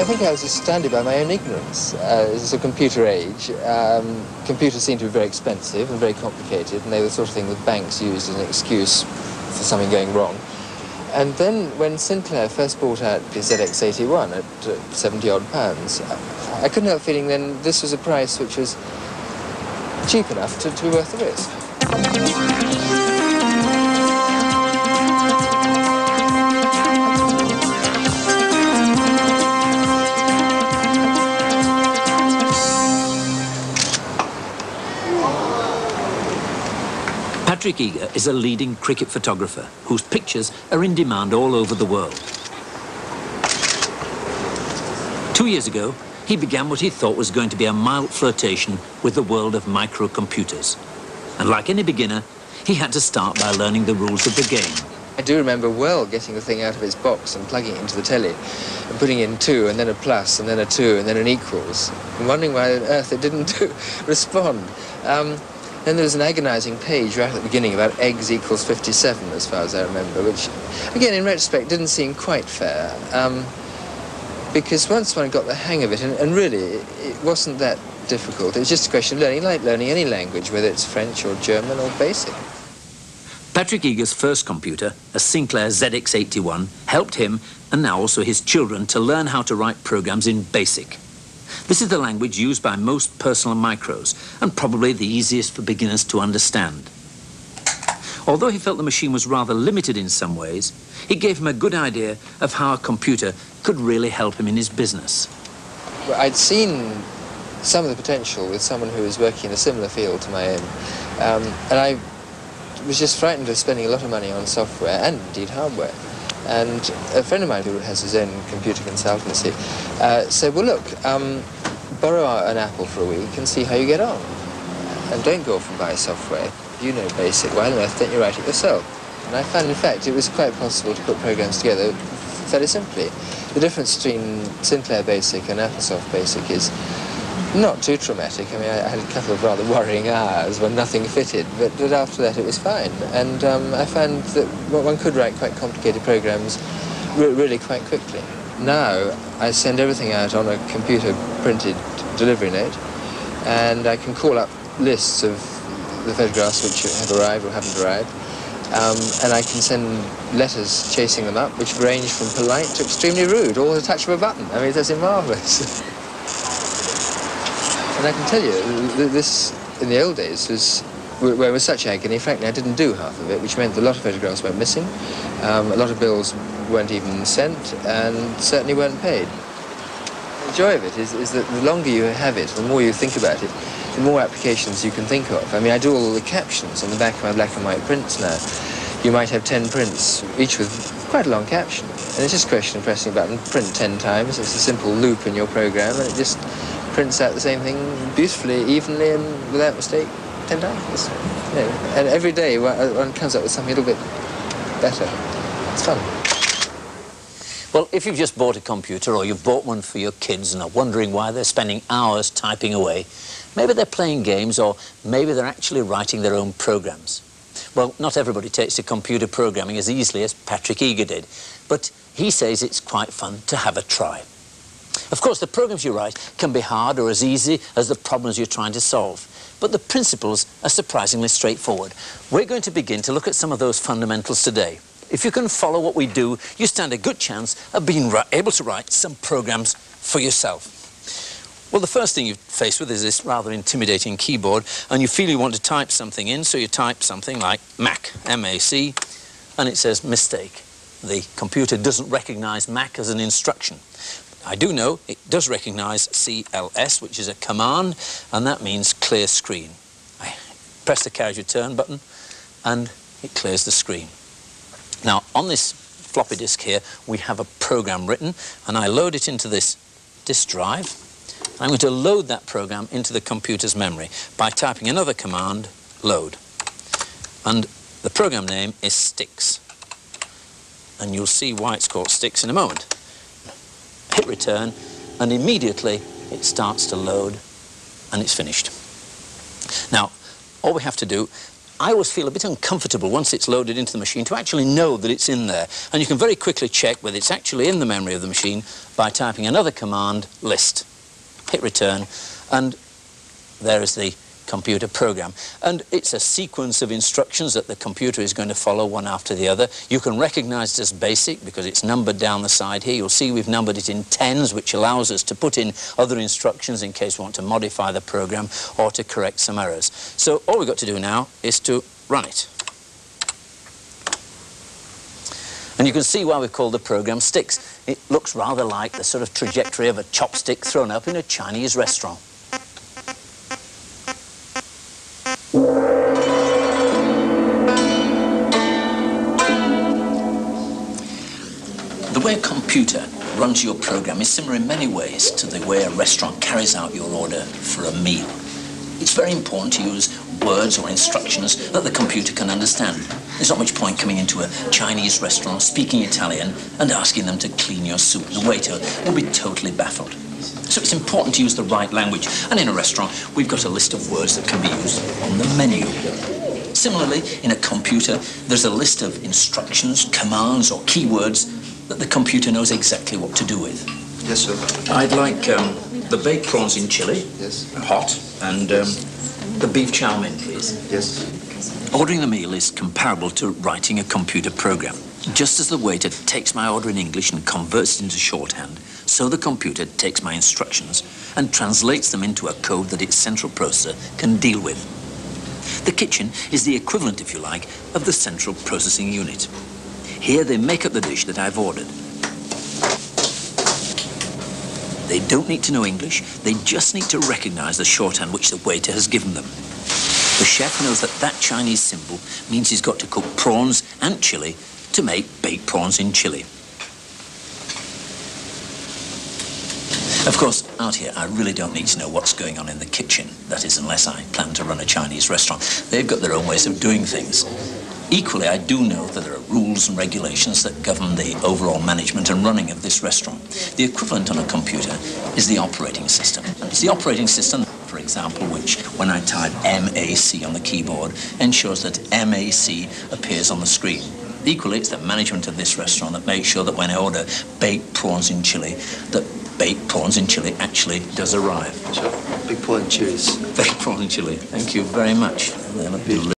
I think I was astounded by my own ignorance. This is a computer age. Computers seemed to be very expensive and very complicated, and they were the sort of thing that banks used as an excuse for something going wrong. And then when Sinclair first brought out the ZX81 at 70-odd pounds, I couldn't help feeling then this was a price which was cheap enough to be worth the risk. Patrick Eager is a leading cricket photographer whose pictures are in demand all over the world. 2 years ago, he began what he thought was going to be a mild flirtation with the world of microcomputers. And like any beginner, he had to start by learning the rules of the game. I do remember well getting the thing out of its box and plugging it into the telly and putting in 2 and then a plus and then a 2 and then an equals and wondering why on earth it didn't respond. Then there was an agonising page right at the beginning about eggs equals 57, as far as I remember, which, again, in retrospect, didn't seem quite fair, because once one got the hang of it, and really, it wasn't that difficult. It was just a question of learning, like learning any language, whether it's French or German or Basic. Patrick Eager's first computer, a Sinclair ZX81, helped him, and now also his children, to learn how to write programs in Basic. This is the language used by most personal micros, and probably the easiest for beginners to understand. Although he felt the machine was rather limited in some ways, it gave him a good idea of how a computer could really help him in his business. Well, I'd seen some of the potential with someone who was working in a similar field to my own, and I was just frightened of spending a lot of money on software and indeed hardware. And a friend of mine who has his own computer consultancy said, well, look, borrow an Apple for a week and see how you get on. And don't go off and buy software. You know Basic. Why on earth don't you write it yourself? And I found, in fact, it was quite possible to put programs together fairly simply. The difference between Sinclair Basic and Applesoft Basic is not too traumatic. I mean, I had a couple of rather worrying hours when nothing fitted, but after that it was fine. And I found that one could write quite complicated programs really quite quickly. Now, I send everything out on a computer-printed delivery note, and I can call up lists of the photographs which have arrived or haven't arrived, and I can send letters chasing them up, which range from polite to extremely rude, all at a touch of a button. I mean, that's marvellous. And I can tell you, this, in the old days, was such agony. Frankly, I didn't do half of it, which meant that a lot of photographs went missing, a lot of bills weren't even sent, and certainly weren't paid. The joy of it is that the longer you have it, the more you think about it, the more applications you can think of. I mean, I do all the captions on the back of my black and white prints now. You might have 10 prints, each with quite a long caption. And it's just a question of pressing a button, print 10 times. It's a simple loop in your program, and it just prints out the same thing beautifully, evenly, and without mistake, 10 times. You know, and every day one comes up with something a little bit better. It's fun. Well, if you've just bought a computer or you've bought one for your kids and are wondering why they're spending hours typing away, maybe they're playing games or maybe they're actually writing their own programs. Well, not everybody takes to computer programming as easily as Patrick Eager did, but he says it's quite fun to have a try. Of course, the programs you write can be hard or as easy as the problems you're trying to solve, but the principles are surprisingly straightforward. We're going to begin to look at some of those fundamentals today. If you can follow what we do, you stand a good chance of being able to write some programs for yourself. Well, the first thing you're faced with is this rather intimidating keyboard, and you feel you want to type something in, so you type something like Mac, M-A-C, and it says mistake. The computer doesn't recognize Mac as an instruction. I do know it does recognize CLS, which is a command, and that means clear screen. I press the carriage return button, and it clears the screen. Now, on this floppy disk here, we have a program written, and I load it into this disk drive. I'm going to load that program into the computer's memory by typing another command, load. And the program name is Sticks. And you'll see why it's called Sticks in a moment. Hit return, and immediately it starts to load, and it's finished. Now, all we have to do I always feel a bit uncomfortable once it's loaded into the machine to actually know that it's in there. And you can very quickly check whether it's actually in the memory of the machine by typing another command, list. Hit return, and there is the computer program. And it's a sequence of instructions that the computer is going to follow one after the other. You can recognize it as basic because it's numbered down the side here. You'll see we've numbered it in tens, which allows us to put in other instructions in case we want to modify the program or to correct some errors. So all we've got to do now is to run it. And you can see why we've called the program sticks. It looks rather like the sort of trajectory of a chopstick thrown up in a Chinese restaurant. The way a computer runs your program is similar in many ways to the way a restaurant carries out your order for a meal. It's very important to use words or instructions that the computer can understand. There's not much point coming into a Chinese restaurant speaking Italian and asking them to clean your soup. The waiter will be totally baffled. So it's important to use the right language. And in a restaurant, we've got a list of words that can be used on the menu. Similarly, in a computer, there's a list of instructions, commands, or keywords that the computer knows exactly what to do with. Yes, sir. I'd like the baked prawns in chili, yes, hot, and the beef chow mein, please. Yes. Ordering the meal is comparable to writing a computer program. Just as the waiter takes my order in English and converts it into shorthand, so the computer takes my instructions and translates them into a code that its central processor can deal with. The kitchen is the equivalent, if you like, of the central processing unit. Here they make up the dish that I've ordered. They don't need to know English, they just need to recognize the shorthand which the waiter has given them. The chef knows that that Chinese symbol means he's got to cook prawns and chili to make baked prawns in chili. Of course, out here, I really don't need to know what's going on in the kitchen. That is, unless I plan to run a Chinese restaurant. They've got their own ways of doing things. Equally, I do know that there are rules and regulations that govern the overall management and running of this restaurant. The equivalent on a computer is the operating system. It's the operating system, for example, which, when I type MAC on the keyboard, ensures that MAC appears on the screen. Equally, it's the management of this restaurant that makes sure that when I order baked prawns in chili, that baked prawns in chili actually does arrive. Sure. Big prawn and chilies. Baked prawn in chili. Thank you very much. They look delicious.